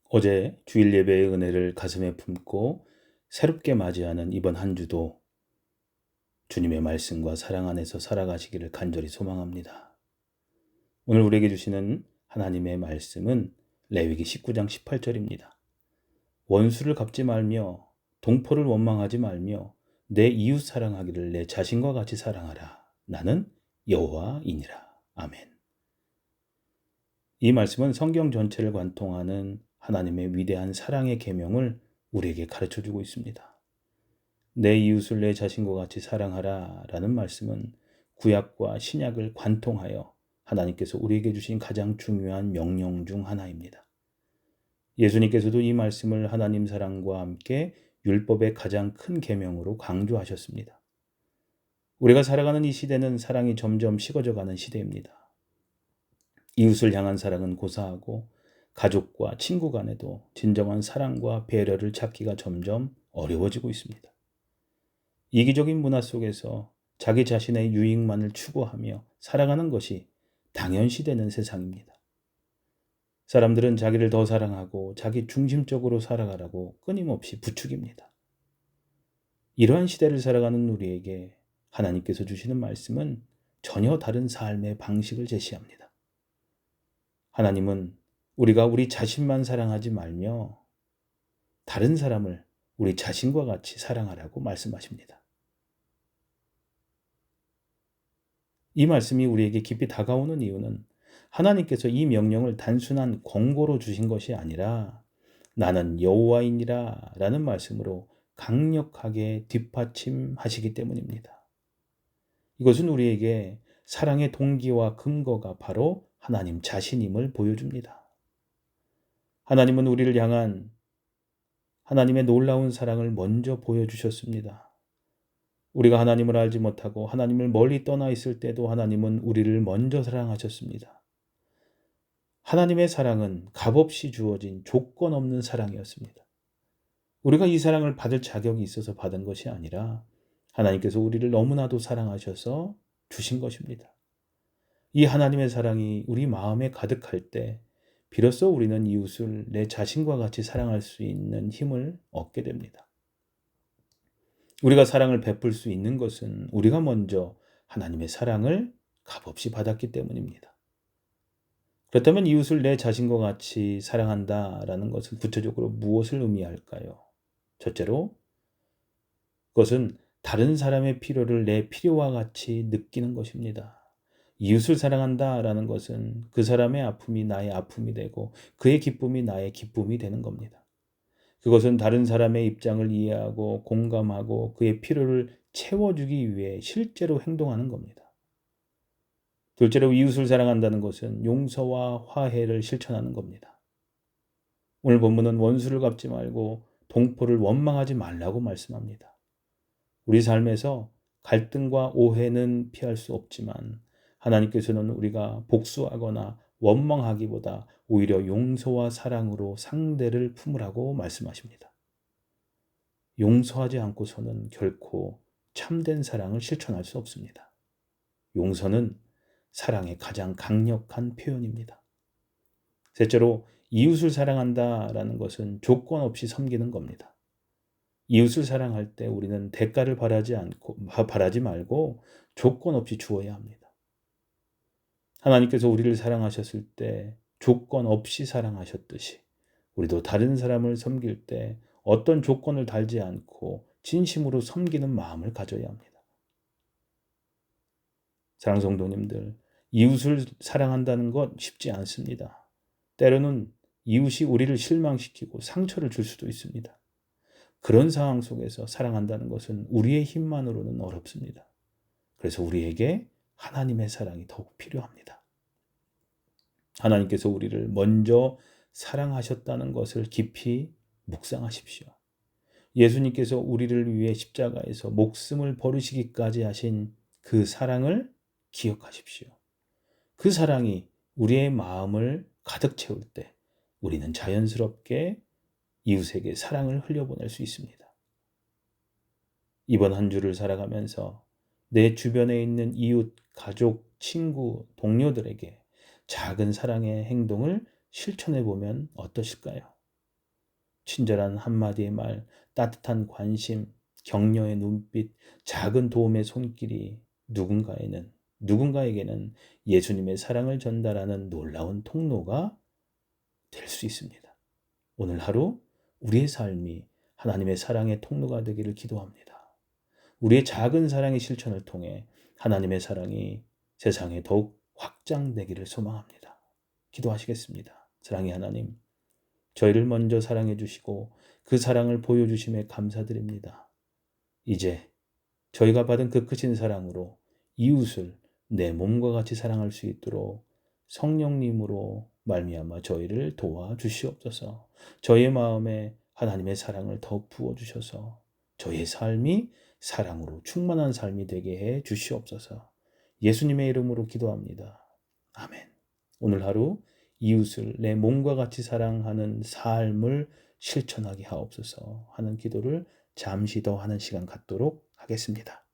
어제 주일 예배의 은혜를 가슴에 품고 새롭게 맞이하는 이번 한 주도 주님의 말씀과 사랑 안에서 살아가시기를 간절히 소망합니다. 오늘 우리에게 주시는 하나님의 말씀은 레위기 19장 18절입니다. 원수를 갚지 말며 동포를 원망하지 말며 내 이웃 사랑하기를 내 자신과 같이 사랑하라. 나는 여호와이니라. 아멘. 이 말씀은 성경 전체를 관통하는 하나님의 위대한 사랑의 계명을 우리에게 가르쳐주고 있습니다. 내 이웃을 내 자신과 같이 사랑하라 라는 말씀은 구약과 신약을 관통하여 하나님께서 우리에게 주신 가장 중요한 명령 중 하나입니다. 예수님께서도 이 말씀을 하나님 사랑과 함께 율법의 가장 큰 계명으로 강조하셨습니다. 우리가 살아가는 이 시대는 사랑이 점점 식어져가는 시대입니다. 이웃을 향한 사랑은 고사하고 가족과 친구 간에도 진정한 사랑과 배려를 찾기가 점점 어려워지고 있습니다. 이기적인 문화 속에서 자기 자신의 유익만을 추구하며 살아가는 것이 당연시되는 세상입니다. 사람들은 자기를 더 사랑하고 자기 중심적으로 살아가라고 끊임없이 부추깁니다. 이러한 시대를 살아가는 우리에게 하나님께서 주시는 말씀은 전혀 다른 삶의 방식을 제시합니다. 하나님은 우리가 우리 자신만 사랑하지 말며 다른 사람을 우리 자신과 같이 사랑하라고 말씀하십니다. 이 말씀이 우리에게 깊이 다가오는 이유는 하나님께서 이 명령을 단순한 권고로 주신 것이 아니라 나는 여호와이니라 라는 말씀으로 강력하게 뒷받침하시기 때문입니다. 이것은 우리에게 사랑의 동기와 근거가 바로 하나님 자신임을 보여줍니다. 하나님은 우리를 향한 하나님의 놀라운 사랑을 먼저 보여주셨습니다. 우리가 하나님을 알지 못하고 하나님을 멀리 떠나 있을 때도 하나님은 우리를 먼저 사랑하셨습니다. 하나님의 사랑은 값없이 주어진 조건 없는 사랑이었습니다. 우리가 이 사랑을 받을 자격이 있어서 받은 것이 아니라 하나님께서 우리를 너무나도 사랑하셔서 주신 것입니다. 이 하나님의 사랑이 우리 마음에 가득할 때 비로소 우리는 이웃을 내 자신과 같이 사랑할 수 있는 힘을 얻게 됩니다. 우리가 사랑을 베풀 수 있는 것은 우리가 먼저 하나님의 사랑을 값없이 받았기 때문입니다. 그렇다면 이웃을 내 자신과 같이 사랑한다라는 것은 구체적으로 무엇을 의미할까요? 첫째로, 그것은 다른 사람의 필요를 내 필요와 같이 느끼는 것입니다. 이웃을 사랑한다라는 것은 그 사람의 아픔이 나의 아픔이 되고 그의 기쁨이 나의 기쁨이 되는 겁니다. 그것은 다른 사람의 입장을 이해하고 공감하고 그의 필요를 채워주기 위해 실제로 행동하는 겁니다. 둘째로 이웃을 사랑한다는 것은 용서와 화해를 실천하는 겁니다. 오늘 본문은 원수를 갚지 말고 동포를 원망하지 말라고 말씀합니다. 우리 삶에서 갈등과 오해는 피할 수 없지만 하나님께서는 우리가 복수하거나 원망하기보다 오히려 용서와 사랑으로 상대를 품으라고 말씀하십니다. 용서하지 않고서는 결코 참된 사랑을 실천할 수 없습니다. 용서는 사랑의 가장 강력한 표현입니다. 셋째로 이웃을 사랑한다라는 것은 조건 없이 섬기는 겁니다. 이웃을 사랑할 때 우리는 대가를 바라지 말고 조건 없이 주어야 합니다. 하나님께서 우리를 사랑하셨을 때 조건 없이 사랑하셨듯이 우리도 다른 사람을 섬길 때 어떤 조건을 달지 않고 진심으로 섬기는 마음을 가져야 합니다. 사랑하는 성도님들, 이웃을 사랑한다는 것 쉽지 않습니다. 때로는 이웃이 우리를 실망시키고 상처를 줄 수도 있습니다. 그런 상황 속에서 사랑한다는 것은 우리의 힘만으로는 어렵습니다. 그래서 우리에게 하나님의 사랑이 더욱 필요합니다. 하나님께서 우리를 먼저 사랑하셨다는 것을 깊이 묵상하십시오. 예수님께서 우리를 위해 십자가에서 목숨을 버리시기까지 하신 그 사랑을 기억하십시오. 그 사랑이 우리의 마음을 가득 채울 때 우리는 자연스럽게 이웃에게 사랑을 흘려보낼 수 있습니다. 이번 한 주를 살아가면서 내 주변에 있는 이웃, 가족, 친구, 동료들에게 작은 사랑의 행동을 실천해 보면 어떠실까요? 친절한 한마디의 말, 따뜻한 관심, 격려의 눈빛, 작은 도움의 손길이 누군가에게는 예수님의 사랑을 전달하는 놀라운 통로가 될 수 있습니다. 오늘 하루 우리의 삶이 하나님의 사랑의 통로가 되기를 기도합니다. 우리의 작은 사랑의 실천을 통해 하나님의 사랑이 세상에 더욱 확장되기를 소망합니다. 기도하시겠습니다. 사랑의 하나님, 저희를 먼저 사랑해 주시고 그 사랑을 보여주심에 감사드립니다. 이제 저희가 받은 그 크신 사랑으로 이웃을 내 몸과 같이 사랑할 수 있도록 성령님으로 말미암아 저희를 도와주시옵소서. 저희의 마음에 하나님의 사랑을 더 부어주셔서 저희의 삶이 사랑으로 충만한 삶이 되게 해 주시옵소서. 예수님의 이름으로 기도합니다. 아멘. 오늘 하루 이웃을 내 몸과 같이 사랑하는 삶을 실천하게 하옵소서 하는 기도를 잠시 더 하는 시간 갖도록 하겠습니다.